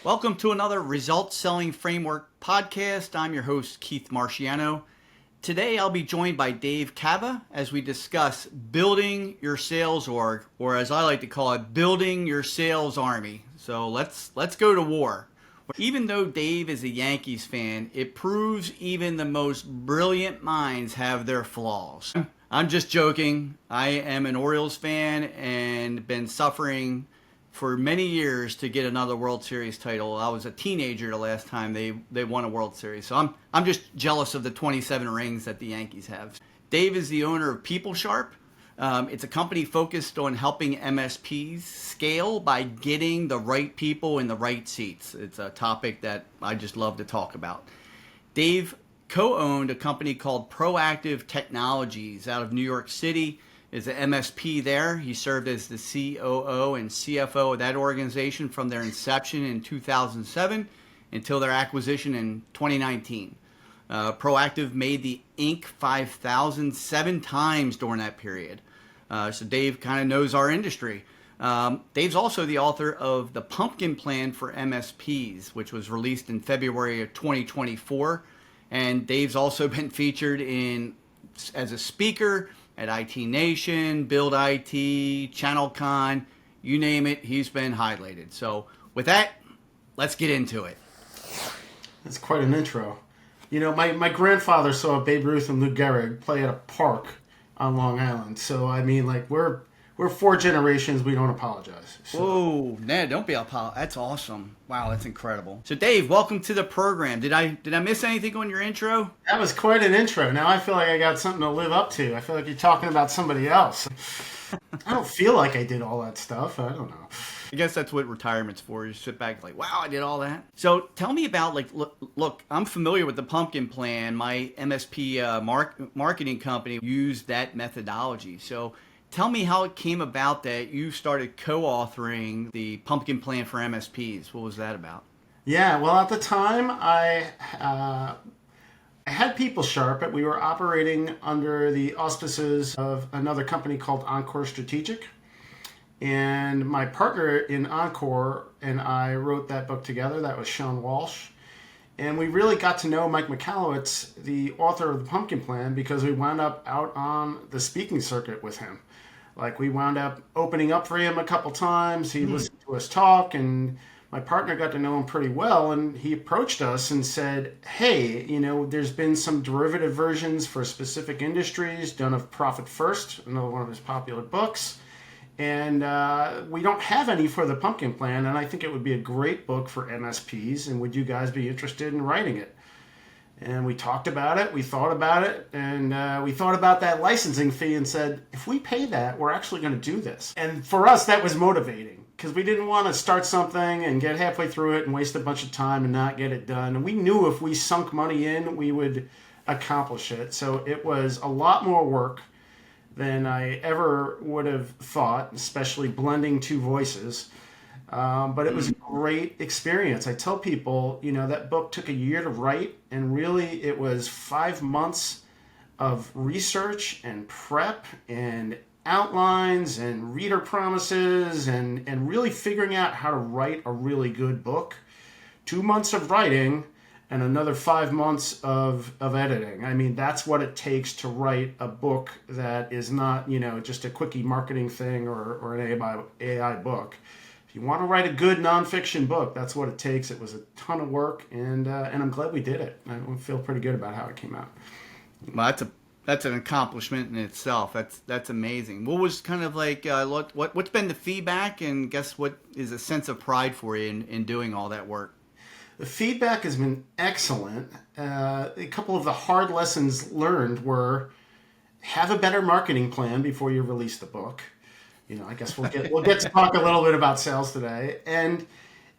Welcome to another Results Selling Framework podcast. I'm your host, Keith Marchiano. Today I'll be joined by Dave Cava as we discuss building your sales org, or as I like to call it, building your sales army. So let's go to war. Even though Dave is a Yankees fan, it proves even the most brilliant minds have their flaws. I'm just joking. I am an Orioles fan and been suffering for many years to get another World Series title. I was a teenager the last time they won a World Series. So I'm just jealous of the 27 rings that the Yankees have. Dave is the owner of PeopleSharp. It's a company focused on helping MSPs scale by getting the right people in the right seats. It's a topic that I just love to talk about. Dave co-owned a company called Proactive Technologies out of New York City. Is an MSP there. He served as the COO and CFO of that organization from their inception in 2007 until their acquisition in 2019. Proactive made the Inc. 5000 7 times during that period. So Dave kind of knows our industry. Dave's also the author of The Pumpkin Plan for MSPs, which was released in February of 2024. And Dave's also been featured as a speaker at IT Nation, Build IT, ChannelCon, you name it, he's been highlighted. So with that, let's get into it. That's quite an intro. You know, my grandfather saw Babe Ruth and Lou Gehrig play at a park on Long Island. So, I mean, like, we're 4 generations. We don't apologize. So. Whoa, Ned, don't be apologetic. That's awesome. Wow, that's incredible. So, Dave, welcome to the program. Did I miss anything on your intro? That was quite an intro. Now I feel like I got something to live up to. I feel like you're talking about somebody else. I don't feel like I did all that stuff. I don't know. I guess that's what retirement's for. You sit back like, wow, I did all that. So tell me about, like, look, I'm familiar with the Pumpkin Plan. My MSP marketing company used that methodology. So tell me how it came about that you started co-authoring the Pumpkin Plan for MSPs. What was that about? Yeah, well, at the time, I had PeopleSharp, but we were operating under the auspices of another company called Encore Strategic. And my partner in Encore and I wrote that book together. That was Sean Walsh. And we really got to know Mike Michalowicz, the author of the Pumpkin Plan, because we wound up out on the speaking circuit with him. Like, we wound up opening up for him a couple times. He listened to us talk, and my partner got to know him pretty well. And he approached us and said, hey, you know, there's been some derivative versions for specific industries done of Profit First, another one of his popular books. And we don't have any for the Pumpkin Plan, and I think it would be a great book for MSPs, and would you guys be interested in writing it? And we talked about it, we thought about it, and we thought about that licensing fee and said, if we pay that, we're actually going to do this. And for us, that was motivating, because we didn't want to start something and get halfway through it and waste a bunch of time and not get it done. And we knew if we sunk money in, we would accomplish it. So it was a lot more work than I ever would have thought, especially blending 2 voices. But it was a great experience. I tell people, you know, that book took a year to write, and really it was 5 months of research and prep and outlines and reader promises and really figuring out how to write a really good book. 2 months of writing and another 5 months of editing. I mean, that's what it takes to write a book that is not, you know, just a quickie marketing thing or an AI book. If you want to write a good nonfiction book, that's what it takes. It was a ton of work, and I'm glad we did it. I feel pretty good about how it came out. Well, that's an accomplishment in itself. That's amazing. What was kind of like, what's been the feedback, and guess what is a sense of pride for you in doing all that work? The feedback has been excellent. A couple of the hard lessons learned were have a better marketing plan before you release the book. You know, I guess we'll get to talk a little bit about sales today, and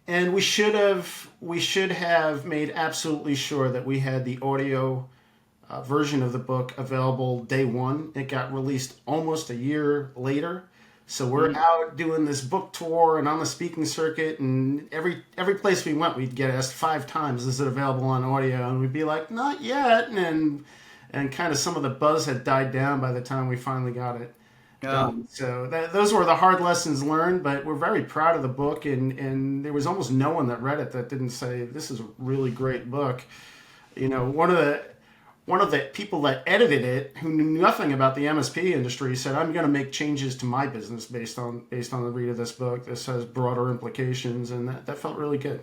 we should have made absolutely sure that we had the audio version of the book available day one. It got released almost a year later. So we're out doing this book tour and on the speaking circuit, and every place we went, we'd get asked 5 times, is it available on audio? And we'd be like, not yet. And kind of some of the buzz had died down by the time we finally got it Yeah. So those were the hard lessons learned, but we're very proud of the book. And there was almost no one that read it that didn't say, this is a really great book. One of the people that edited it, who knew nothing about the MSP industry, said, "I'm going to make changes to my business based on the read of this book. This has broader implications," and that felt really good.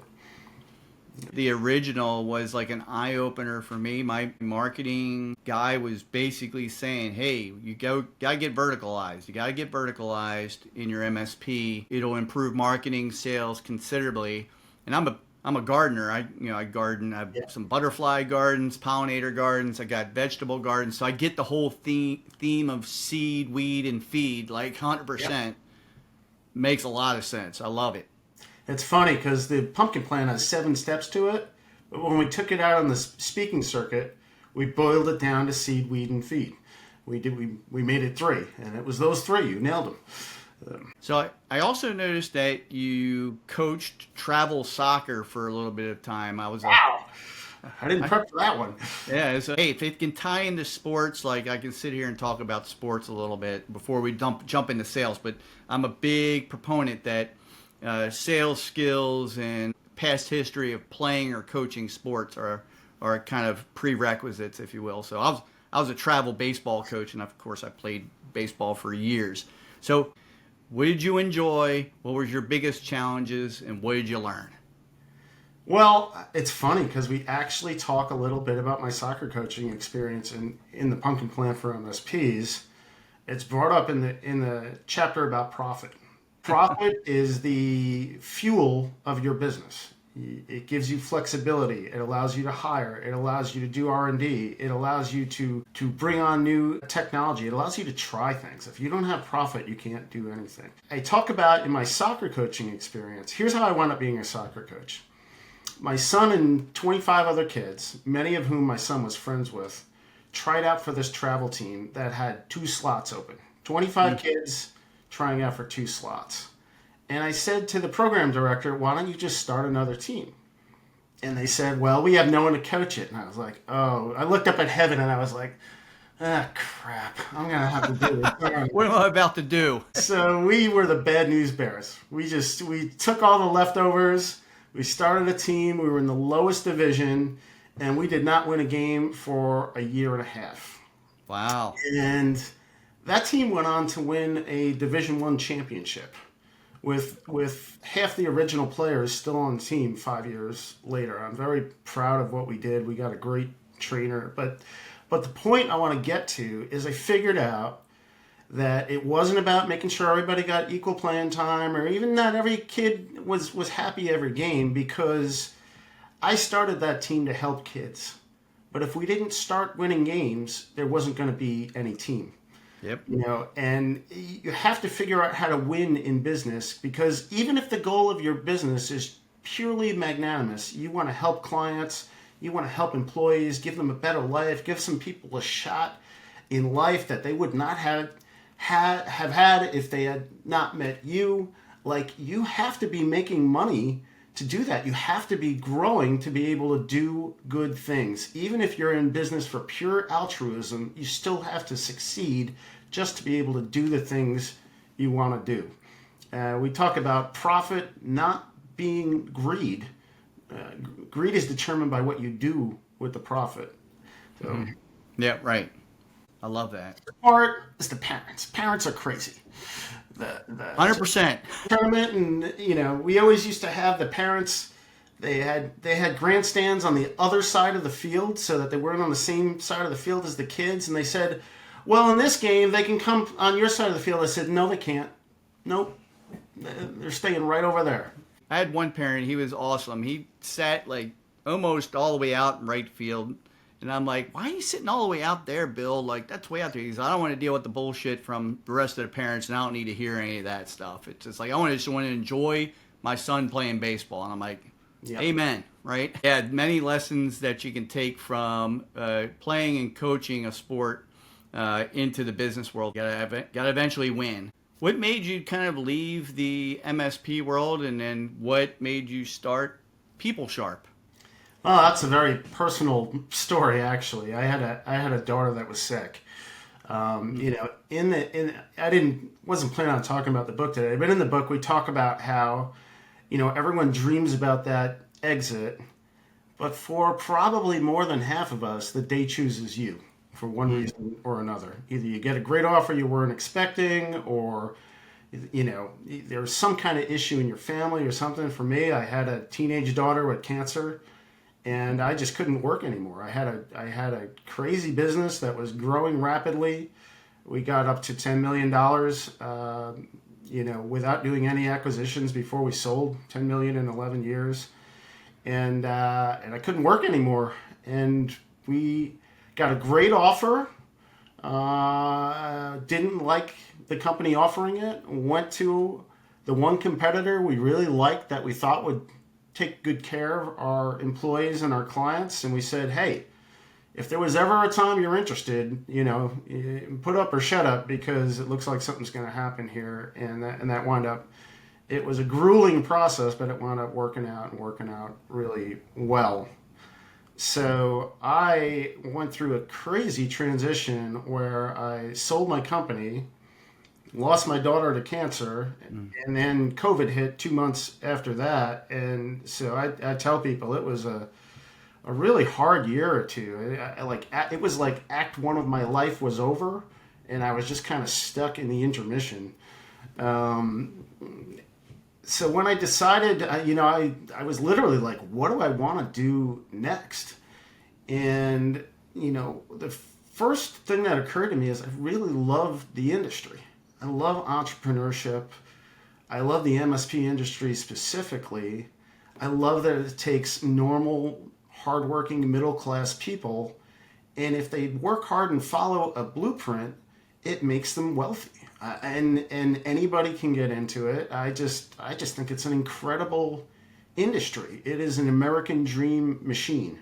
The original was like an eye opener for me. My marketing guy was basically saying, "Hey, gotta get verticalized. You gotta get verticalized in your MSP. It'll improve marketing sales considerably." And I'm a gardener. I garden. I have some butterfly gardens, pollinator gardens. I got vegetable gardens. So I get the whole theme of seed, weed, and feed like 100%. Makes a lot of sense. I love it. It's funny because the pumpkin plan has 7 steps to it, but when we took it out on the speaking circuit, we boiled it down to seed, weed, and feed. We made it 3, and it was those 3. You nailed them. So I also noticed that you coached travel soccer for a little bit of time. Wow. I didn't prep for that one. Yeah. So hey, if it can tie into sports, like I can sit here and talk about sports a little bit before we jump into sales. But I'm a big proponent that sales skills and past history of playing or coaching sports are kind of prerequisites, if you will. So I was a travel baseball coach, and of course I played baseball for years. So what did you enjoy? What were your biggest challenges, and what did you learn? Well, it's funny because we actually talk a little bit about my soccer coaching experience in the Pumpkin Plan for MSPs. It's brought up in the chapter about profit. Profit is the fuel of your business. It gives you flexibility. It allows you to hire. It allows you to do R&D. It allows you to bring on new technology. It allows you to try things. If you don't have profit, you can't do anything. I talk about in my soccer coaching experience, here's how I wound up being a soccer coach. My son and 25 other kids, many of whom my son was friends with, tried out for this travel team that had 2 slots open. 25 kids trying out for 2 slots. And I said to the program director, "Why don't you just start another team?" And they said, "Well, we have no one to coach it." And I was like, oh, I looked up at heaven and I was like, crap, I'm going to have to do it. What am I about to do? So we were the bad news bears. We took all the leftovers. We started a team. We were in the lowest division, and we did not win a game for a year and a half. Wow. And that team went on to win a Division I championship with half the original players still on the team 5 years later. I'm very proud of what we did. We got a great trainer. But the point I want to get to is I figured out that it wasn't about making sure everybody got equal playing time or even not every kid was happy every game, because I started that team to help kids. But if we didn't start winning games, there wasn't going to be any team. Yep. And you have to figure out how to win in business, because even if the goal of your business is purely magnanimous, you want to help clients, you want to help employees, give them a better life, give some people a shot in life that they would not have had if they had not met you. Like, you have to be making money to do that. You have to be growing to be able to do good things. Even if you're in business for pure altruism, you still have to succeed just to be able to do the things you want to do. We talk about profit not being greed. Greed is determined by what you do with the profit. So, Yeah, right. I love that. the part is the parents. Parents are crazy. The 100%. tournament, and we always used to have the parents. They had grandstands on the other side of the field so that they weren't on the same side of the field as the kids. And they said, "Well, in this game, they can come on your side of the field." I said, "No, they can't. Nope, they're staying right over there." I had one parent, he was awesome. He sat like almost all the way out in right field. And I'm like, "Why are you sitting all the way out there, Bill? Like, that's way out there." He goes, "I don't want to deal with the bullshit from the rest of the parents, and I don't need to hear any of that stuff. It's just like, I just want to enjoy my son playing baseball." And I'm like, Yep. Amen, right? Yeah, many lessons that you can take from playing and coaching a sport into the business world. You gotta eventually win. What made you kind of leave the MSP world, and then what made you start PeopleSharp? Well, that's a very personal story, actually. I had a daughter that was sick. wasn't planning on talking about the book today, but in the book we talk about how, everyone dreams about that exit, but for probably more than half of us, the day chooses you for one reason or another. Either you get a great offer you weren't expecting, or there's some kind of issue in your family or something. For me, I had a teenage daughter with cancer, and I just couldn't work anymore. I had a crazy business that was growing rapidly. We got up to $10 million, without doing any acquisitions before we sold. $10 million in 11 years, and I couldn't work anymore. And we got a great offer. Didn't like the company offering it. Went to the one competitor we really liked that we thought would take good care of our employees and our clients, and we said, hey, if there was ever a time you're interested, put up or shut up, because it looks like something's going to happen here. And that wound up, it was a grueling process, but it wound up working out really well. So I went through a crazy transition where I sold my company, lost my daughter to cancer, and then COVID hit 2 months after that. And so I tell people it was a really hard year or two. It was like act one of my life was over, and I was just kind of stuck in the intermission. So when I decided, I was literally like, what do I want to do next? And, the first thing that occurred to me is I really love the industry. I love entrepreneurship. I love the MSP industry specifically. I love that it takes normal, hardworking, middle-class people, and if they work hard and follow a blueprint, it makes them wealthy. And anybody can get into it. I just think it's an incredible industry. It is an American dream machine.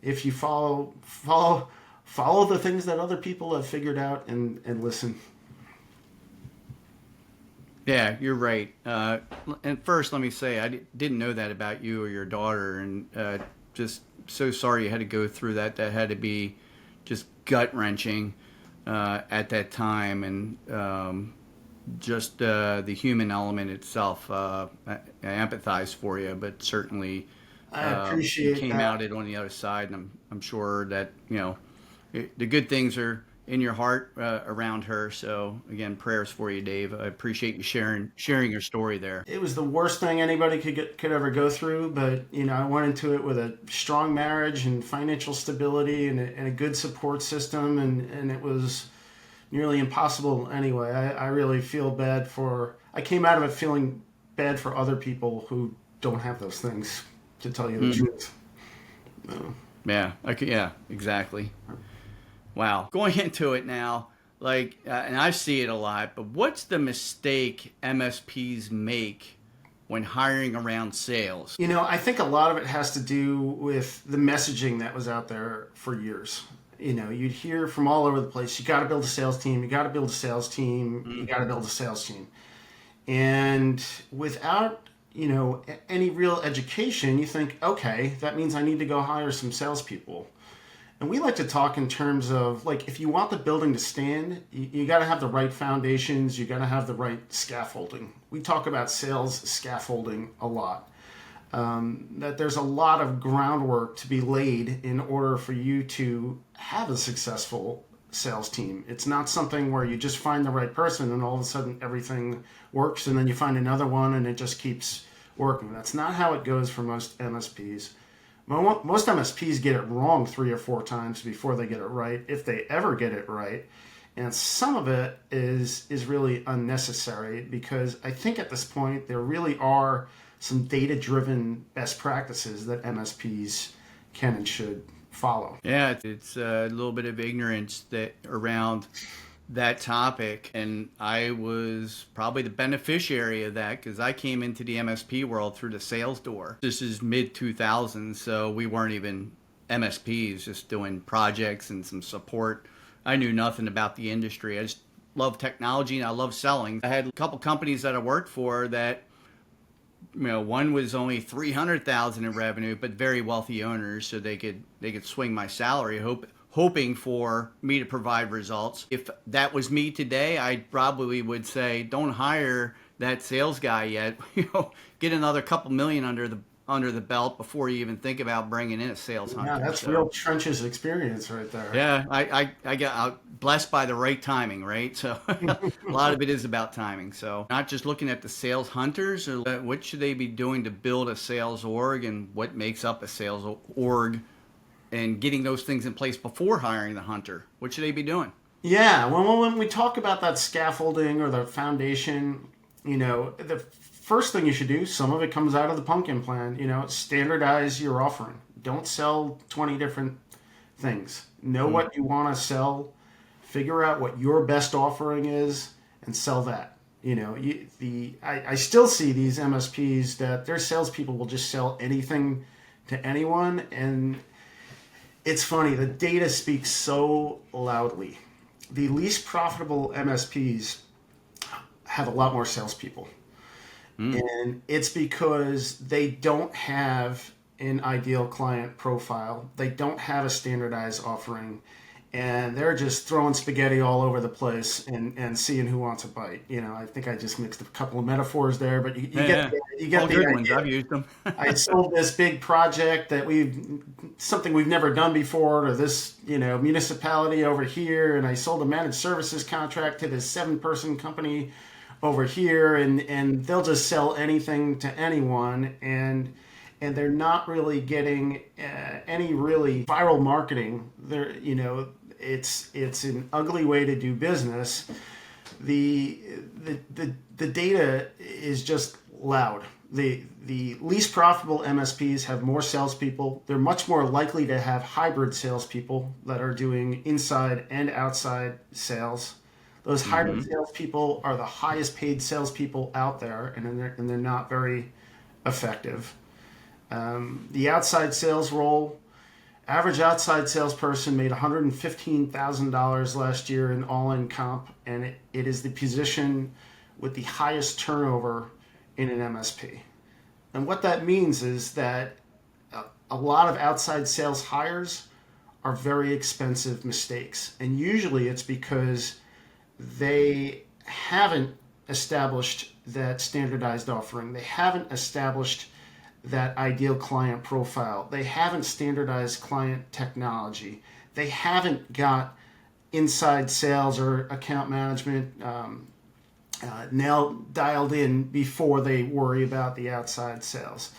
If you follow the things that other people have figured out and listen. Yeah, you're right. And first, let me say, I didn't know that about you or your daughter, and just so sorry you had to go through that. That had to be just gut-wrenching at that time, and just the human element itself. I empathize for you, but certainly I appreciate you came that. out it on the other side, and I'm sure that the good things are in your heart around her. So again, prayers for you, Dave. I appreciate you sharing your story there. It was the worst thing anybody could ever go through, but I went into it with a strong marriage and financial stability and a good support system, and it was nearly impossible anyway. I really feel bad I came out of it feeling bad for other people who don't have those things, to tell you the truth. Yeah, yeah, exactly. Wow. Going into it now, and I see it a lot, but what's the mistake MSPs make when hiring around sales? I think a lot of it has to do with the messaging that was out there for years. You'd hear from all over the place, you got to build a sales team, you got to build a sales team, you got to build a sales team. And without, any real education, you think, okay, that means I need to go hire some salespeople. And we like to talk in terms of, if you want the building to stand, you got to have the right foundations, you got to have the right scaffolding. We talk about sales scaffolding a lot. That there's a lot of groundwork to be laid in order for you to have a successful sales team. It's not something where you just find the right person and all of a sudden everything works, and then you find another one and it just keeps working. That's not how it goes for most MSPs. Most MSPs get it wrong 3 or 4 times before they get it right, if they ever get it right. And some of it is really unnecessary, because I think at this point there really are some data-driven best practices that MSPs can and should follow. Yeah, it's a little bit of ignorance around that topic, and I was probably the beneficiary of that, because I came into the MSP world through the sales door. This is mid-2000s, so we weren't even MSPs, just doing projects and some support. I knew nothing about the industry. I just love technology and I love selling. I had a couple companies that I worked for that, one was only $300,000 in revenue, but very wealthy owners, so they could swing my salary. hoping for me to provide results. If that was me today, I probably would say, don't hire that sales guy yet. Get another couple million under the belt before you even think about bringing in a sales Yeah, hunter. that's real trenches experience right there. Yeah, I got blessed by the right timing, right? So a lot of it is about timing. So not just looking at the sales hunters, or what should they be doing to build a sales org and what makes up a sales org, and getting those things in place before hiring the hunter. What should they be doing? Yeah, when we talk about that scaffolding or the foundation, the first thing you should do, some of it comes out of the pumpkin plan, standardize your offering. Don't sell 20 different things. Know what you want to sell, figure out what your best offering is, and sell that. I still see these MSPs that their salespeople will just sell anything to anyone, and it's funny, the data speaks so loudly. The least profitable MSPs have a lot more salespeople. And it's because they don't have an ideal client profile. They don't have a standardized offering. And they're just throwing spaghetti all over the place and seeing who wants a bite. I think I just mixed a couple of metaphors there, but you get All the good idea. ones. I've used them. I sold this big project that something we've never done before to this, municipality over here, and I sold a managed services contract to this 7-person company over here, and they'll just sell anything to anyone, and they're not really getting any really viral marketing. It's an ugly way to do business. The data is just loud. The least profitable MSPs have more salespeople. They're much more likely to have hybrid salespeople that are doing inside and outside sales. Those hybrid salespeople are the highest paid salespeople out there, and they're not very effective. The outside sales role, average outside salesperson made $115,000 last year in all-in comp, and it is the position with the highest turnover in an MSP. And what that means is that a lot of outside sales hires are very expensive mistakes. And usually it's because they haven't established that standardized offering. They haven't established that ideal client profile. They haven't standardized client technology. They haven't got inside sales or account management dialed in before they worry about the outside sales.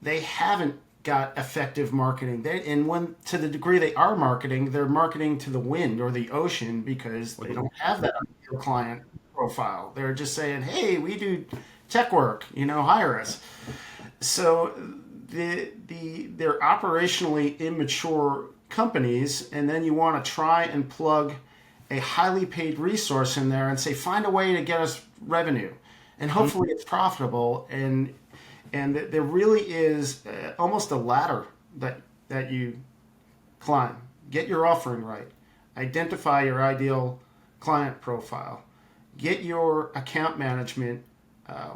They haven't got effective marketing. To the degree they are marketing, they're marketing to the wind or the ocean because they don't have that ideal client profile. They're just saying, hey, we do tech work, hire us. So they're operationally immature companies, and then you want to try and plug a highly paid resource in there and say, find a way to get us revenue. And hopefully it's profitable. And there really is almost a ladder that you climb. Get your offering right. Identify your ideal client profile. Get your account management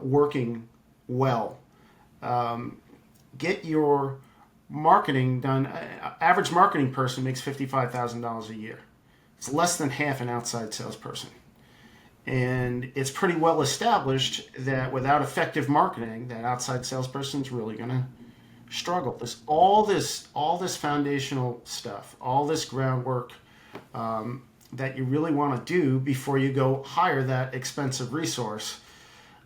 working well. Get your marketing done. Average marketing person makes $55,000 a year. It's less than half an outside salesperson. And it's pretty well established that without effective marketing, that outside salesperson is really going to struggle. All this foundational stuff, all this groundwork that you really want to do before you go hire that expensive resource.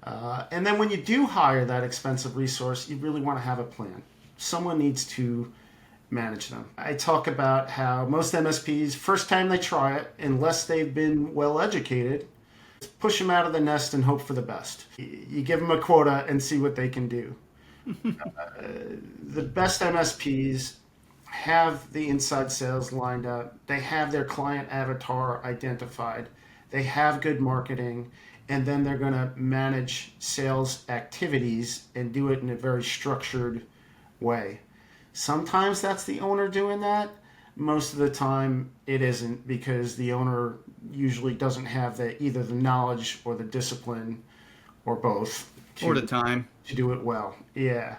And then when you do hire that expensive resource, you really want to have a plan. Someone needs to manage them. I talk about how most MSPs, first time they try it, unless they've been well educated, push them out of the nest and hope for the best. You give them a quota and see what they can do. The best MSPs have the inside sales lined up. They have their client avatar identified. They have good marketing. And then they're going to manage sales activities and do it in a very structured way. Sometimes that's the owner doing that. Most of the time it isn't, because the owner usually doesn't have either the knowledge or the discipline or both. Or the time. To do it well. Yeah.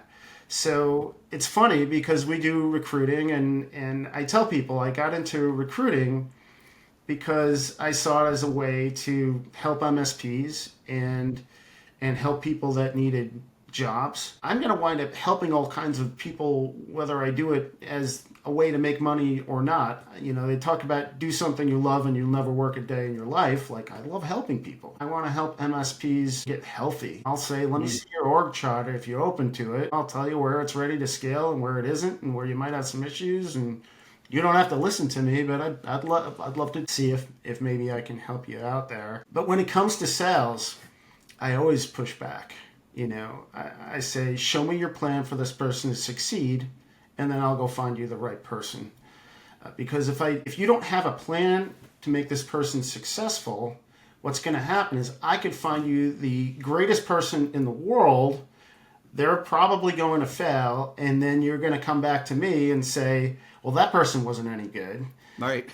So it's funny because we do recruiting, and I tell people I got into recruiting because I saw it as a way to help MSPs and help people that needed jobs. I'm going to wind up helping all kinds of people, whether I do it as a way to make money or not. You know, they talk about do something you love and you'll never work a day in your life. Like, I love helping people. I want to help MSPs get healthy. I'll say, let me see your org chart if you're open to it. I'll tell you where it's ready to scale and where it isn't and where you might have some issues. And you don't have to listen to me, but I'd love to see if maybe I can help you out there. But when it comes to sales, I always push back. You know, I say, show me your plan for this person to succeed, and then I'll go find you the right person. Because if you don't have a plan to make this person successful, what's going to happen is I could find you the greatest person in the world. They're probably going to fail, and then you're going to come back to me and say, well, that person wasn't any good. Right.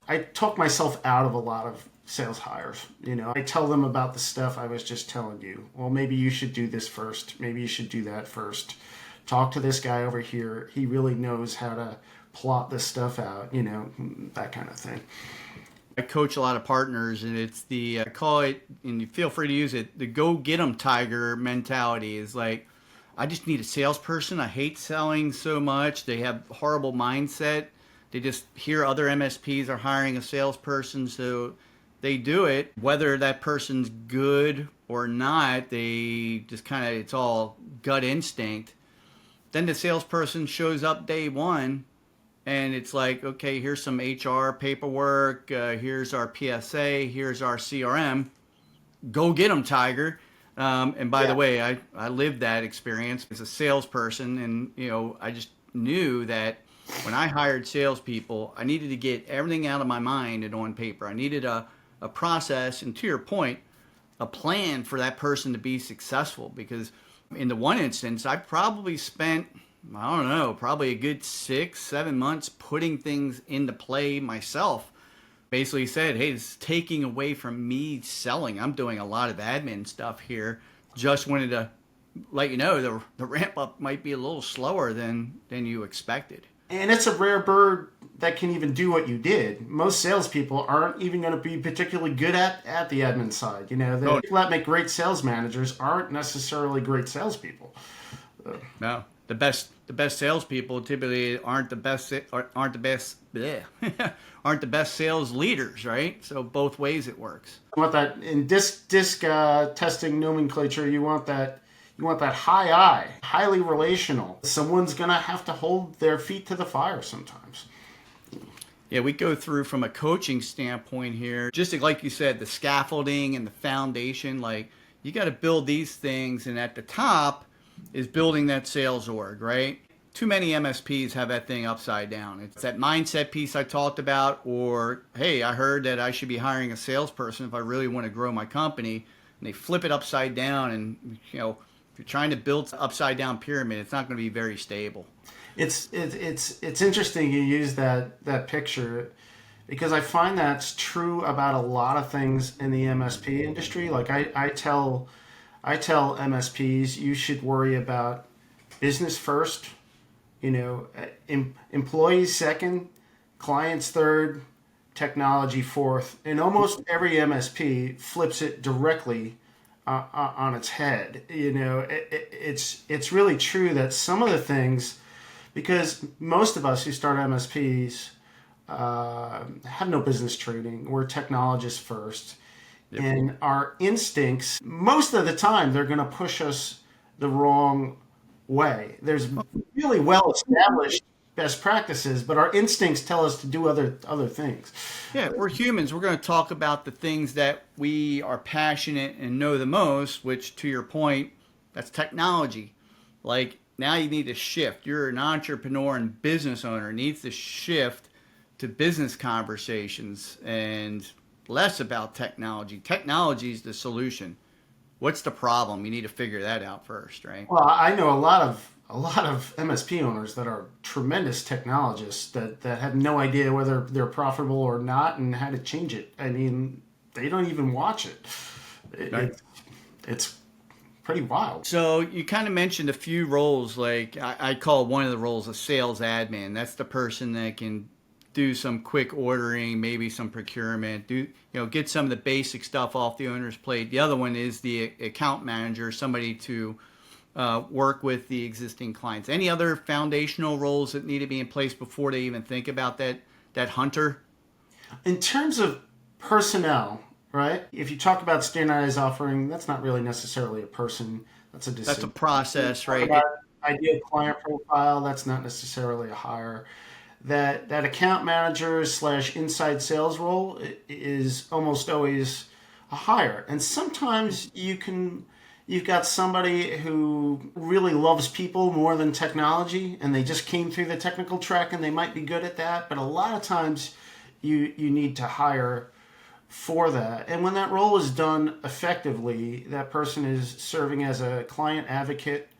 I talk myself out of a lot of sales hires. You know, I tell them about the stuff I was just telling you. Well, maybe you should do this first. Maybe you should do that first. Talk to this guy over here. He really knows how to plot this stuff out, you know, that kind of thing. I coach a lot of partners, and it's I call it, and you feel free to use it, the go get 'em tiger mentality. Is like, I just need a salesperson. I hate selling so much. They have horrible mindset. They just hear other MSPs are hiring a salesperson, so they do it. Whether that person's good or not, they just kind of, it's all gut instinct. Then the salesperson shows up day one, and it's like, okay, here's some HR paperwork. Here's our PSA. Here's our CRM. Go get 'em, tiger. And by the way, I lived that experience as a salesperson, and you know, I just knew that when I hired salespeople, I needed to get everything out of my mind and on paper. I needed a process, and to your point, a plan for that person to be successful. Because in the one instance, I probably spent, I don't know, probably a good 6-7 months putting things into play myself. Basically said, hey, this is taking away from me selling. I'm doing a lot of admin stuff here. Just wanted to let you know the ramp up might be a little slower than you expected. And it's a rare bird that can even do what you did. Most salespeople aren't even going to be particularly good at the admin side. You know, the people that make great sales managers aren't necessarily great salespeople. No, the best salespeople typically aren't the best aren't the best sales leaders, right? So both ways it works. You want that in disc testing nomenclature. You want that high I, highly relational. Someone's gonna have to hold their feet to the fire sometimes. Yeah, we go through from a coaching standpoint here, just like you said, the scaffolding and the foundation. Like, you got to build these things, and at the top is building that sales org, right? Too many MSPs have that thing upside down. It's that mindset piece I talked about, or, hey, I heard that I should be hiring a salesperson if I really want to grow my company, and they flip it upside down. And, you know, if you're trying to build an upside down pyramid, it's not going to be very stable. It's interesting you use that picture, because I find that's true about a lot of things in the MSP industry. Like, I tell MSPs, you should worry about business first, you know, employees second, clients third, technology fourth. And almost every MSP flips it directly on its head. You know, it's really true that some of the things, because most of us who start MSPs have no business training. We're technologists first. Yep. And our instincts, most of the time, they're going to push us the wrong way. There's really well-established best practices, but our instincts tell us to do other things. Yeah, we're humans. We're going to talk about the things that we are passionate and know the most, which, to your point, that's technology. Like, now you need to shift. You're an entrepreneur and business owner, needs to shift to business conversations and less about technology. Technology is the solution. What's the problem? You need to figure that out first, right? Well, I know a lot of MSP owners that are tremendous technologists that have no idea whether they're profitable or not and how to change it. I mean, they don't even watch it. Right. It's pretty wild. So you kind of mentioned a few roles, like I call one of the roles a sales admin. That's the person that can do some quick ordering, maybe some procurement, get some of the basic stuff off the owner's plate. The other one is the account manager, somebody to work with the existing clients. Any other foundational roles that need to be in place before they even think about that hunter? In terms of personnel, right? If you talk about standardized offering, that's not really necessarily a person. That's a That's a decision. process, Talk right? about ideal client profile, that's not necessarily a hire. That account manager slash inside sales role is almost always a hire. And sometimes you've got somebody who really loves people more than technology, and they just came through the technical track and they might be good at that. But a lot of times you need to hire for that. And when that role is done effectively, that person is serving as a client advocate,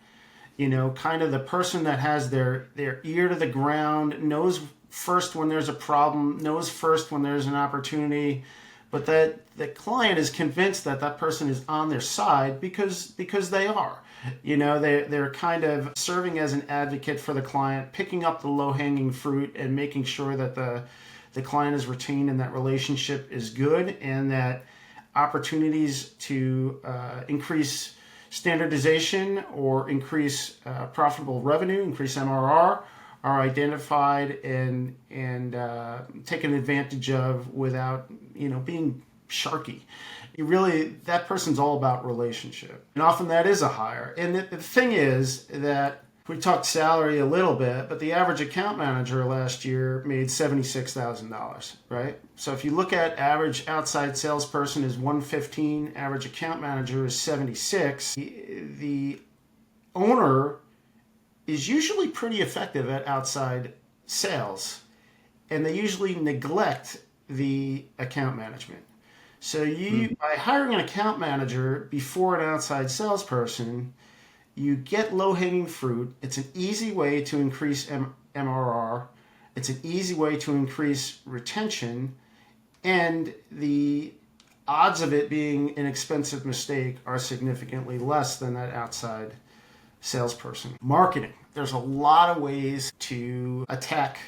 kind of the person that has their ear to the ground, knows first when there's a problem, knows first when there's an opportunity, but that the client is convinced that that person is on their side because they are. They're kind of serving as an advocate for the client, picking up the low-hanging fruit and making sure that the client is retained and that relationship is good, and that opportunities to increase standardization or increase profitable revenue, increase MRR, are identified and taken advantage of without being sharky. That person's all about relationship, and often that is a hire. And the thing is that we talked salary a little bit, but the average account manager last year made $76,000, right? So if you look at average outside salesperson is 115, average account manager is 76. The owner is usually pretty effective at outside sales, and they usually neglect the account management. So by hiring an account manager before an outside salesperson, you get low-hanging fruit. It's an easy way to increase MRR. It's an easy way to increase retention, and the odds of it being an expensive mistake are significantly less than that outside salesperson. Marketing. There's a lot of ways to attack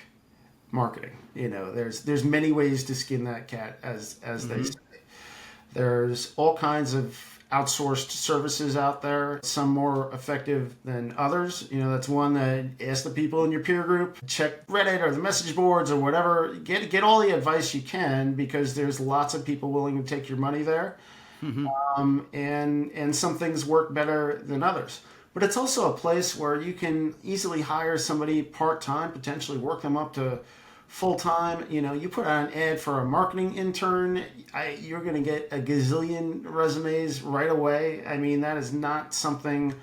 marketing. There's many ways to skin that cat, as they say. There's all kinds of outsourced services out there, some more effective than others. That's one that ask the people in your peer group, check Reddit or the message boards or whatever, get all the advice you can, because there's lots of people willing to take your money there. And some things work better than others. But it's also a place where you can easily hire somebody part-time, potentially work them up to full-time. You put out an ad for a marketing intern, you're going to get a gazillion resumes right away. I mean, that is not something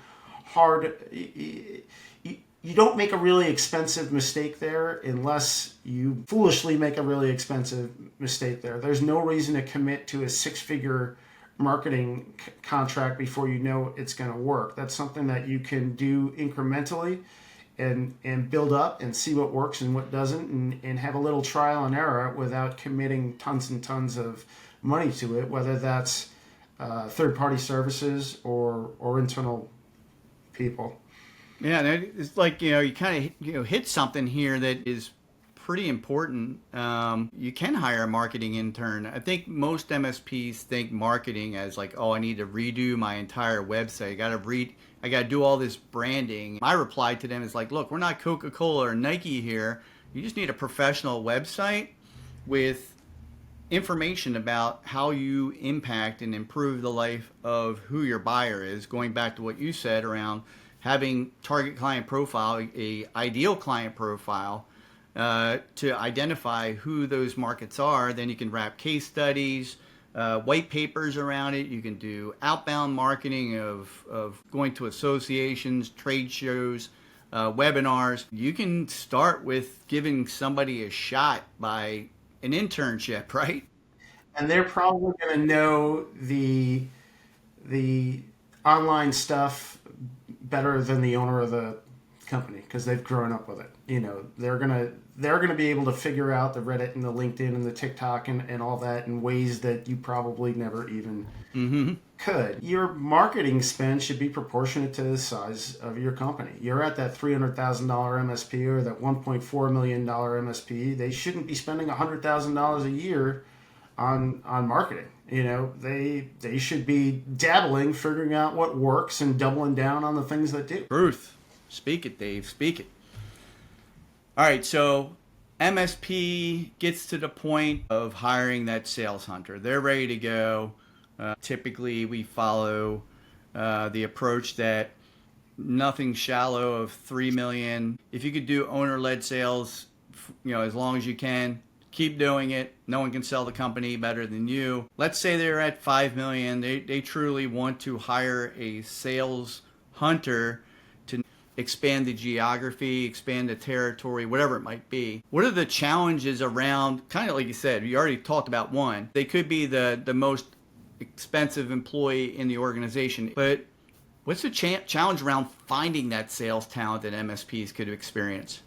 hard. You don't make a really expensive mistake there unless you foolishly make a really expensive mistake there. There's no reason to commit to a six-figure marketing contract before you know it's going to work. That's something that you can do incrementally and build up and see what works and what doesn't, and have a little trial and error without committing tons and tons of money to it, whether that's third-party services or internal people. Yeah, it's like, you kind of hit something here that is pretty important. You can hire a marketing intern. I think most MSPs think marketing as like, oh, I need to redo my entire website. I got to do all this branding. My reply to them is like, look, we're not Coca-Cola or Nike here. You just need a professional website with information about how you impact and improve the life of who your buyer is. Going back to what you said around having target client profile, a ideal client profile, to identify who those markets are. Then you can wrap case studies, white papers around it. You can do outbound marketing of going to associations, trade shows, webinars. You can start with giving somebody a shot by an internship, right? And they're probably going to know the online stuff better than the owner of the company because they've grown up with it. They're gonna be able to figure out the Reddit and the LinkedIn and the TikTok and all that in ways that you probably never even could. Your marketing spend should be proportionate to the size of your company. You're at that $300,000 MSP or that $1.4 million MSP. They shouldn't be spending $100,000 a year on marketing. They should be dabbling, figuring out what works and doubling down on the things that do. Truth. Speak it, Dave. Speak it. All right, so MSP gets to the point of hiring that sales hunter. They're ready to go. Typically, we follow the approach that nothing shallow of 3 million. If you could do owner-led sales, as long as you can, keep doing it. No one can sell the company better than you. Let's say they're at 5 million. They truly want to hire a sales hunter to expand the geography, expand the territory, whatever it might be. What are the challenges around, kind of like you said, you already talked about one. They could be the most expensive employee in the organization, but what's the challenge around finding that sales talent that MSPs could experience?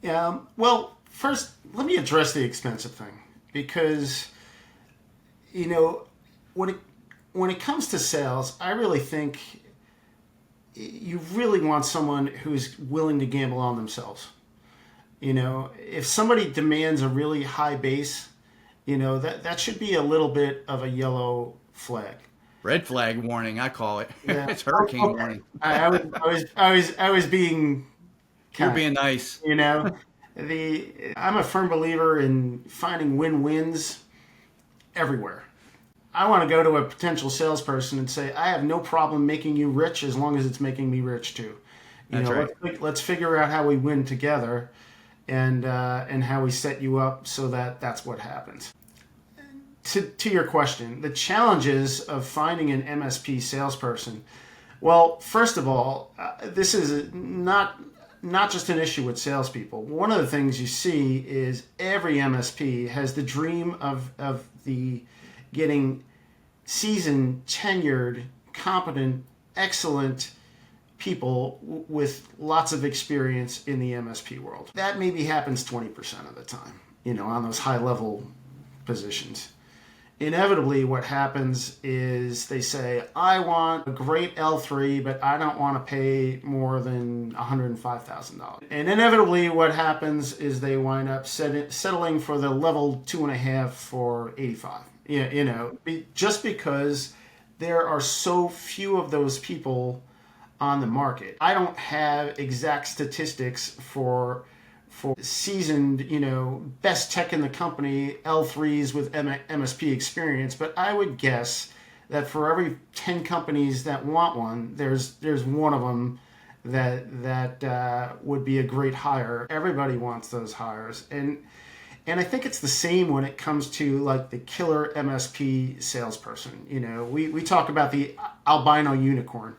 Well, first, let me address the expensive thing because, when it comes to sales, I really think you really want someone who's willing to gamble on themselves. If somebody demands a really high base, that should be a little bit of a yellow flag. Red flag warning, I call it. Yeah. It's hurricane warning. I was being You're being nice. I'm a firm believer in finding win-wins everywhere. I want to go to a potential salesperson and say, I have no problem making you rich as long as it's making me rich too. That's right. Let's figure out how we win together and how we set you up so that that's what happens. To your question, the challenges of finding an MSP salesperson. Well, first of all, this is not just an issue with salespeople. One of the things you see is every MSP has the dream of the getting seasoned, tenured, competent, excellent people with lots of experience in the MSP world. That maybe happens 20% of the time, on those high-level positions. Inevitably, what happens is they say, I want a great L3, but I don't want to pay more than $105,000. And inevitably, what happens is they wind up settling for the level 2.5 for 85. Just because there are so few of those people on the market. I don't have exact statistics for seasoned, best tech in the company, L3s with MSP experience, but I would guess that for every 10 companies that want one, there's one of them that would be a great hire. Everybody wants those hires. And I think it's the same when it comes to like the killer MSP salesperson. We talk about the albino unicorn.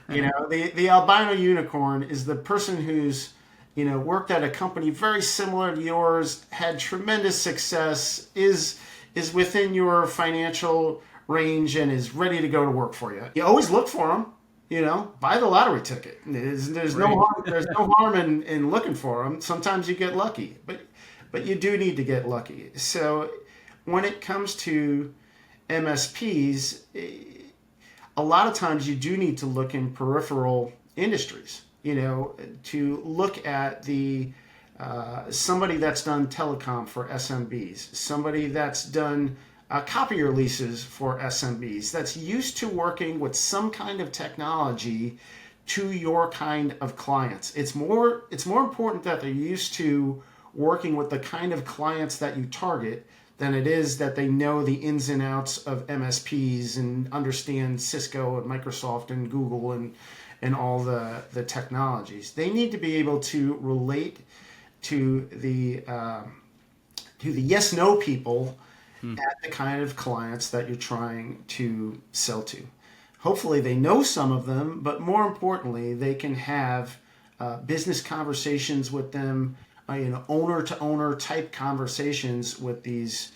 The albino unicorn is the person who's worked at a company very similar to yours, had tremendous success, is within your financial range, and is ready to go to work for you. You always look for them. Buy the lottery ticket. There's no harm in looking for them. Sometimes you get lucky, but you do need to get lucky. So when it comes to MSPs, a lot of times you do need to look in peripheral industries, to look at the somebody that's done telecom for SMBs, somebody that's done copier leases for SMBs, that's used to working with some kind of technology to your kind of clients. It's more important that they're used to working with the kind of clients that you target than it is that they know the ins and outs of MSPs and understand Cisco and Microsoft and Google and all the technologies. They need to be able to relate to the yes/no people at the kind of clients that you're trying to sell to. Hopefully they know some of them, but more importantly, they can have business conversations with them, owner to owner type conversations with these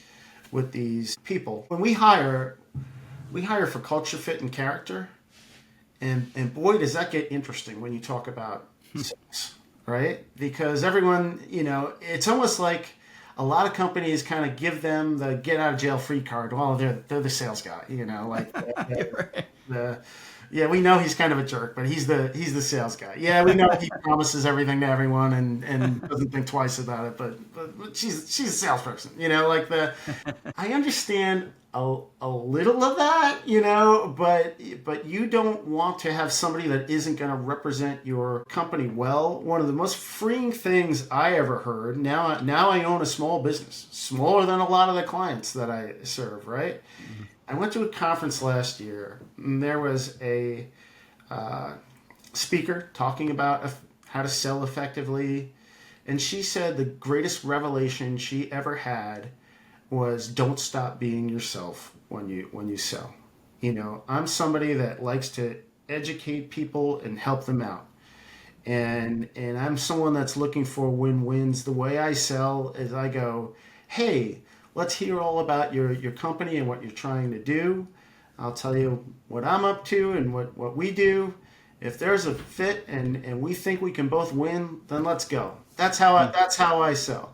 people. When we hire for culture fit and character, and boy does that get interesting when you talk about sales, right? Because everyone, it's almost like a lot of companies kind of give them the get out of jail free card. Well, they're the sales guy, like Right. the yeah, we know he's kind of a jerk, but he's the sales guy. Yeah, we know he promises everything to everyone and doesn't think twice about it, but she's a salesperson, like I understand a little of that, but you don't want to have somebody that isn't going to represent your company well. One of the most freeing things I ever heard. Now I own a small business, smaller than a lot of the clients that I serve, right? Mm-hmm. I went to a conference last year, and there was a speaker talking about how to sell effectively, and she said the greatest revelation she ever had was don't stop being yourself when you sell. I'm somebody that likes to educate people and help them out, and I'm someone that's looking for win-wins. The way I sell is I go, hey, let's hear all about your company and what you're trying to do. I'll tell you what I'm up to and what we do. If there's a fit and we think we can both win, then let's go. That's how I sell.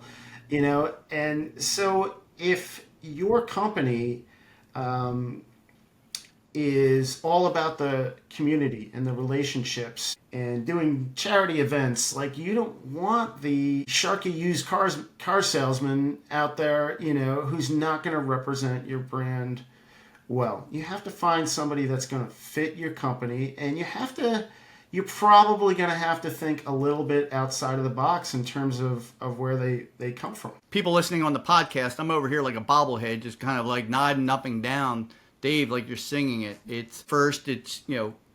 And so if your company is all about the community and the relationships and doing charity events, like you don't want the sharky used car salesman out there, who's not going to represent your brand well. You have to find somebody that's going to fit your company, and you're probably going to have to think a little bit outside of the box in terms of where they come from. People listening on the podcast, I'm over here like a bobblehead, just kind of like nodding up and down. Dave, like you're singing it. It's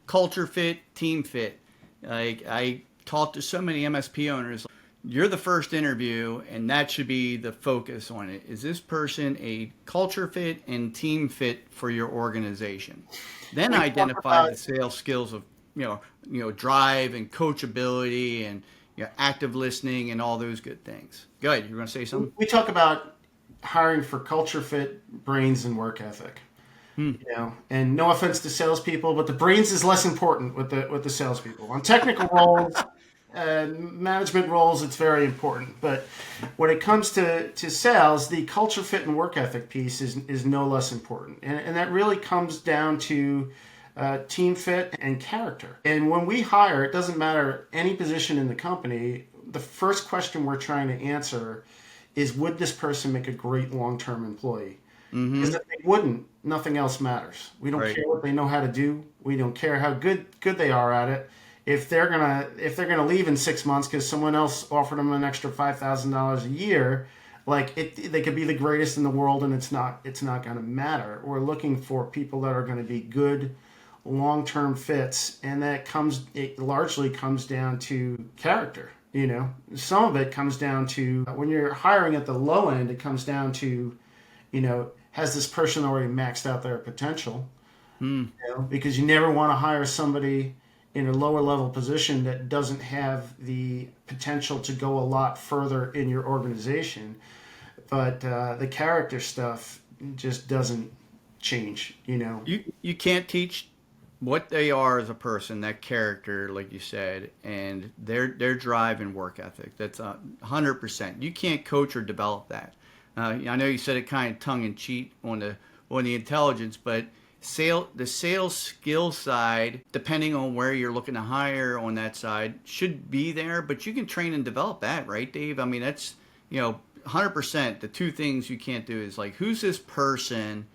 culture fit, team fit. Like I talked to so many MSP owners. You're the first interview, and that should be the focus on it. Is this person a culture fit and team fit for your organization? Then identify the sales skills of drive and coachability and active listening and all those good things. Go ahead. You're going to say something? We talk about hiring for culture fit, brains, and work ethic. And no offense to salespeople, but the brains is less important with the salespeople. On technical roles, management roles, it's very important. But when it comes to sales, the culture fit and work ethic piece is no less important. And that really comes down to team fit and character. And when we hire, it doesn't matter any position in the company, the first question we're trying to answer is, would this person make a great long-term employee? Mm-hmm. Because if they wouldn't, nothing else matters. We don't care what they know how to do. We don't care how good they are at it. If they're gonna leave in 6 months because someone else offered them an extra $5,000 a year, they could be the greatest in the world, and it's not gonna matter. We're looking for people that are going to be good long-term fits, and it largely comes down to character. Some of it comes down to when you're hiring at the low end, it comes down to, has this person already maxed out their potential? Because you never want to hire somebody in a lower level position that doesn't have the potential to go a lot further in your organization. But the character stuff just doesn't change. You can't teach what they are as a person, that character, like you said, and their drive and work ethic. That's 100%. You can't coach or develop that. I know you said it kind of tongue in cheek on the intelligence, but the sales skill side, depending on where you're looking to hire on that side, should be there. But you can train and develop that, right, Dave? I mean, that's 100%. The two things you can't do is like, who's this person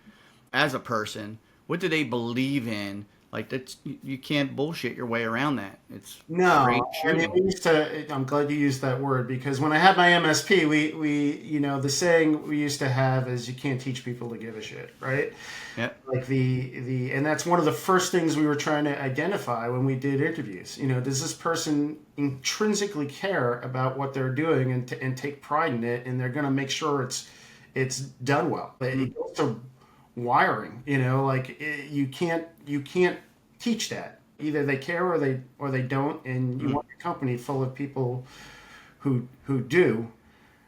as a person? What do they believe in? Like you can't bullshit your way around that. It's no. I mean, I'm glad you used that word, because when I had my MSP, we the saying we used to have is you can't teach people to give a shit, right? Yeah. Like and that's one of the first things we were trying to identify when we did interviews. Does this person intrinsically care about what they're doing and take pride in it, and they're going to make sure it's done well. But it goes to wiring, you can't teach that. Either they care or they don't, and you want your company full of people who do.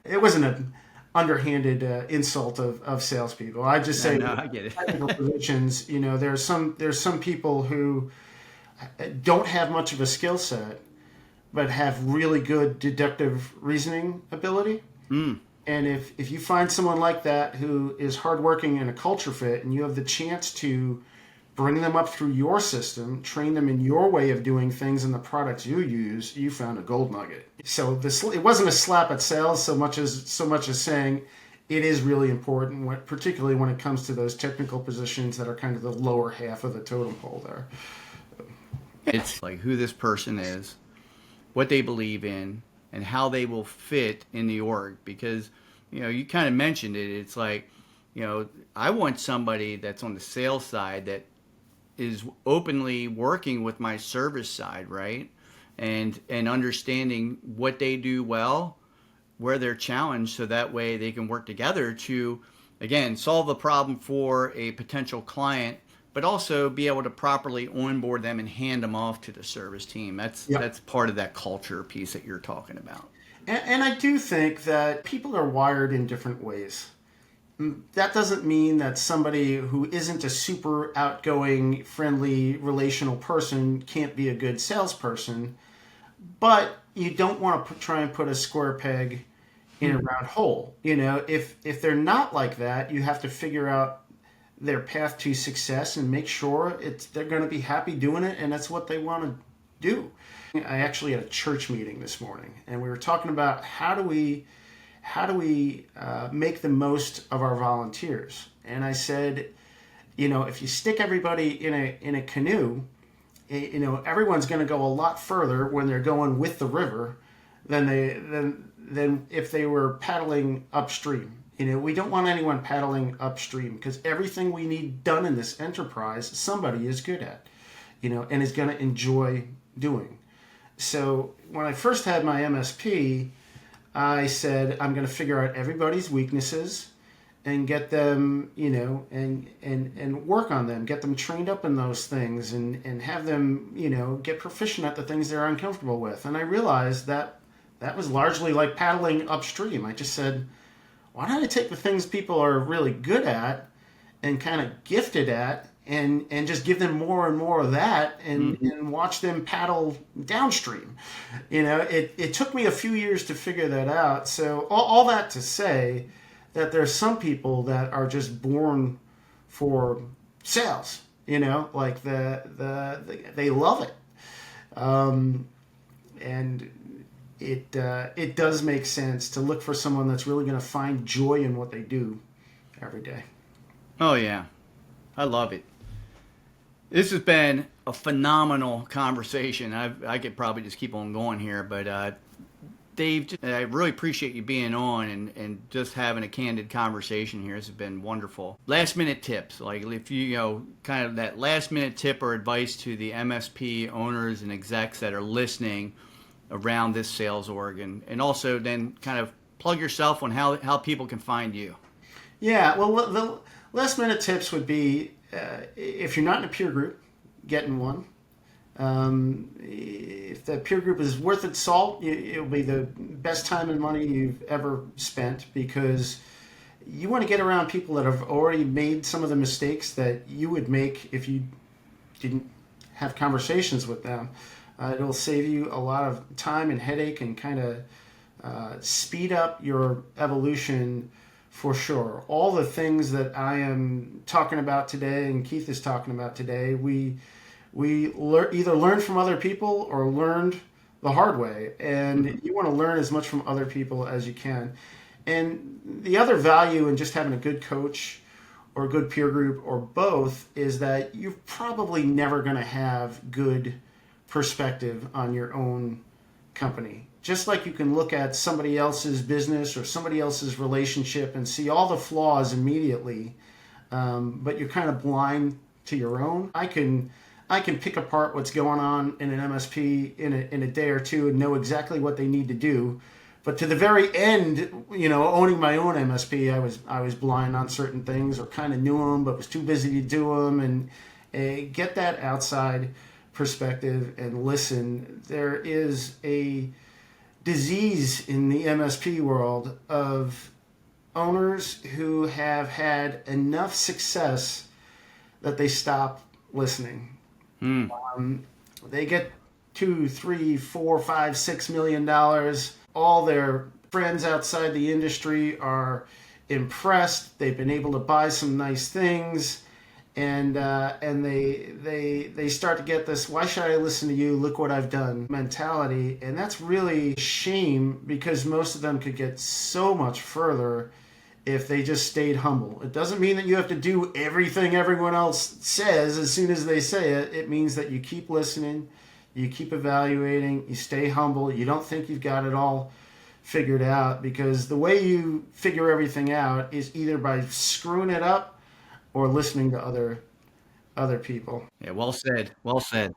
It wasn't an underhanded insult of salespeople. I just say I get it. technical positions. There's some people who don't have much of a skill set, but have really good deductive reasoning ability. And if you find someone like that who is hardworking and a culture fit, and you have the chance to bring them up through your system, train them in your way of doing things and the products you use, you found a gold nugget. So it wasn't a slap at sales so much as saying it is really important, particularly when it comes to those technical positions that are kind of the lower half of the totem pole there. It's like who this person is, what they believe in, and how they will fit in the org. Because, you kind of mentioned it. It's like, I want somebody that's on the sales side that is openly working with my service side, right? And understanding what they do well, where they're challenged, so that way they can work together to, again, solve a problem for a potential client, but also be able to properly onboard them and hand them off to the service team. That's part of that culture piece that you're talking about. And I do think that people are wired in different ways. That doesn't mean that somebody who isn't a super outgoing, friendly, relational person can't be a good salesperson, but you don't want to try and put a square peg in a round hole. If they're not like that, you have to figure out their path to success and make sure they're going to be happy doing it, and that's what they want to do. I actually had a church meeting this morning, and we were talking about how do we make the most of our volunteers. And I said, if you stick everybody in a canoe, everyone's going to go a lot further when they're going with the river than if they were paddling upstream. We don't want anyone paddling upstream, because everything we need done in this enterprise, somebody is good at, and is going to enjoy doing. So when I first had my MSP, I said, I'm going to figure out everybody's weaknesses and get them, and work on them, get them trained up in those things, and have them, get proficient at the things they're uncomfortable with. And I realized that was largely like paddling upstream. I just said, why don't I take the things people are really good at and kind of gifted at, and just give them more and more of that, and watch them paddle downstream. It took me a few years to figure that out. So all that to say that there's some people that are just born for sales, like they love it. And it does make sense to look for someone that's really going to find joy in what they do every day. Oh, yeah. I love it. This has been a phenomenal conversation. I could probably just keep on going here, but Dave, I really appreciate you being on and just having a candid conversation here. This has been wonderful. Last minute tips, like if you kind of that last minute tip or advice to the MSP owners and execs that are listening around this sales org, and also then kind of plug yourself on how people can find you. Yeah, well, the last minute tips would be, if you're not in a peer group, get in one. If the peer group is worth its salt, it'll be the best time and money you've ever spent, because you want to get around people that have already made some of the mistakes that you would make if you didn't have conversations with them. It'll save you a lot of time and headache, and kind of speed up your evolution for sure. All the things that I am talking about today and Keith is talking about today, we either learned from other people or learned the hard way. And you want to learn as much from other people as you can. And the other value in just having a good coach or a good peer group or both is that you're probably never going to have good perspective on your own company. Just like you can look at somebody else's business or somebody else's relationship and see all the flaws immediately, but you're kind of blind to your own. I can pick apart what's going on in an MSP in a day or two and know exactly what they need to do. But to the very end, owning my own MSP, I was blind on certain things, or kind of knew them but was too busy to do them. And get that outside perspective and listen. There is a disease in the MSP world of owners who have had enough success that they stop listening. They get $2, 3, 4, 5, $6 million. All their friends outside the industry are impressed. They've been able to buy some nice things, and they start to get this "why should I listen to you? Look what I've done" mentality, and that's really a shame because most of them could get so much further if they just stayed humble. It doesn't mean that you have to do everything everyone else says as soon as they say it. It means that you keep listening, you keep evaluating, you stay humble, you don't think you've got it all figured out, because the way you figure everything out is either by screwing it up or listening to other people. Yeah, well said. Well said.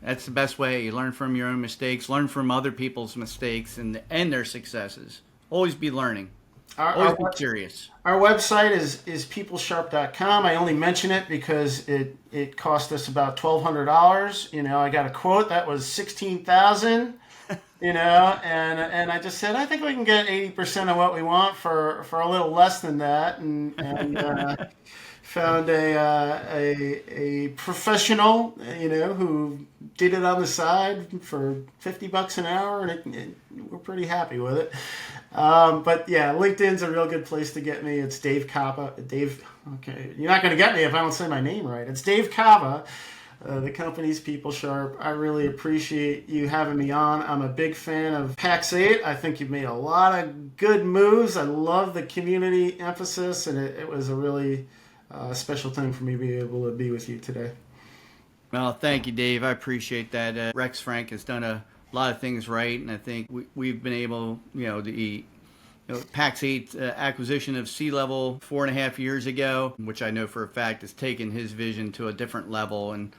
That's the best way. You learn from your own mistakes, learn from other people's mistakes and their successes. Always be learning. Always be curious. Our website is PeopleSharp.com. I only mention it because it cost us about $1,200. You know, I got a quote that was $16,000. You know, and I just said, I think we can get 80% of what we want for a little less than that, and found a professional, you know, who did it on the side for $50 an hour, and we're pretty happy with it. But yeah, LinkedIn's a real good place to get me. It's Dave Cava. Dave, okay, you're not going to get me if I don't say my name right. It's Dave Cava. The company's PeopleSharp. I really appreciate you having me on. I'm a big fan of Pax8. I think you've made a lot of good moves. I love the community emphasis, and it was a really special thing for me to be able to be with you today. Well, thank you, Dave. I appreciate that. Rex Frank has done a lot of things right, and I think we've been able, the Pax8 acquisition of C-Level 4.5 years ago, which I know for a fact has taken his vision to a different level. And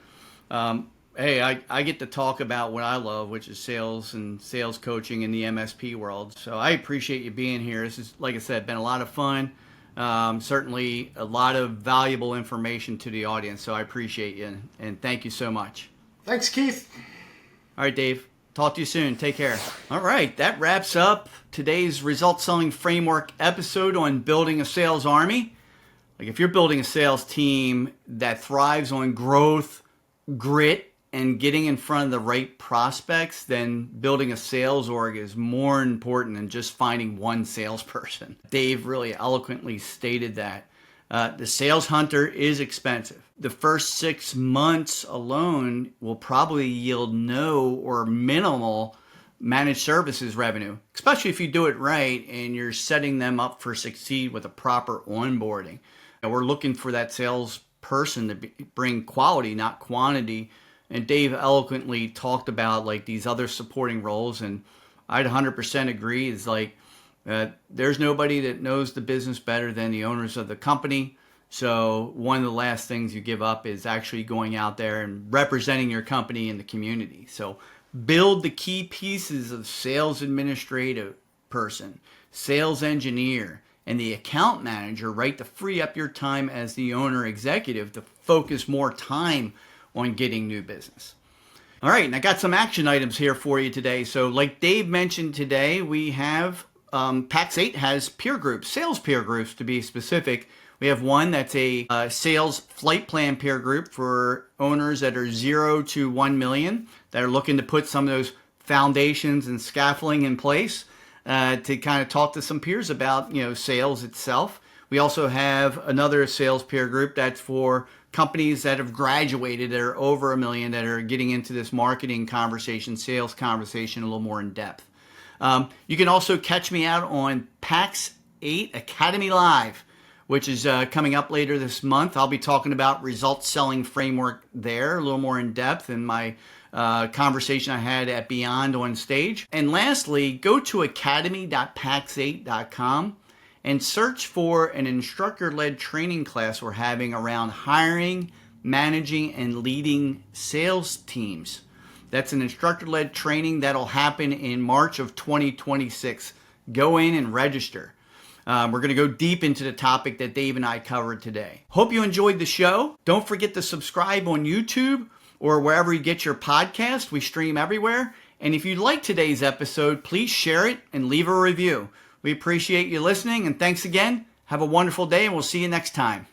hey, I get to talk about what I love, which is sales and sales coaching in the MSP world. So I appreciate you being here. This is, like I said, been a lot of fun. Certainly a lot of valuable information to the audience. So I appreciate you, and thank you so much. Thanks, Keith. All right, Dave. Talk to you soon. Take care. All right, that wraps up today's Result Selling Framework episode on building a sales army. Like, if you're building a sales team that thrives on growth, grit, and getting in front of the right prospects, then building a sales org is more important than just finding one salesperson. Dave really eloquently stated that. The sales hunter is expensive. The first 6 months alone will probably yield no or minimal managed services revenue, especially if you do it right and you're setting them up for succeed with a proper onboarding. And we're looking for that salesperson to bring quality, not quantity. And Dave eloquently talked about like these other supporting roles, and I'd 100% agree. It's like there's nobody that knows the business better than the owners of the company. So one of the last things you give up is actually going out there and representing your company in the community. So build the key pieces of sales administrative person, sales engineer, and the account manager, right, to free up your time as the owner executive to focus more time on getting new business. All right, and I got some action items here for you today. So like Dave mentioned today, we have Pax8 has peer groups, sales peer groups to be specific. We have one that's a sales flight plan peer group for owners that are 0 to 1 million that are looking to put some of those foundations and scaffolding in place to kind of talk to some peers about, sales itself. We also have another sales peer group that's for companies that have graduated that are over 1 million that are getting into this marketing conversation, sales conversation a little more in depth. You can also catch me out on Pax8 Academy Live, which is coming up later this month. I'll be talking about results selling framework there, a little more in depth in my conversation I had at Beyond on Stage. And lastly, go to academy.pax8.com and search for an instructor-led training class we're having around hiring, managing, and leading sales teams. That's an instructor-led training that'll happen in March of 2026. Go in and register. We're going to go deep into the topic that Dave and I covered today. Hope you enjoyed the show. Don't forget to subscribe on YouTube or wherever you get your podcast. We stream everywhere. And if you like today's episode, please share it and leave a review. We appreciate you listening, and thanks again. Have a wonderful day, and we'll see you next time.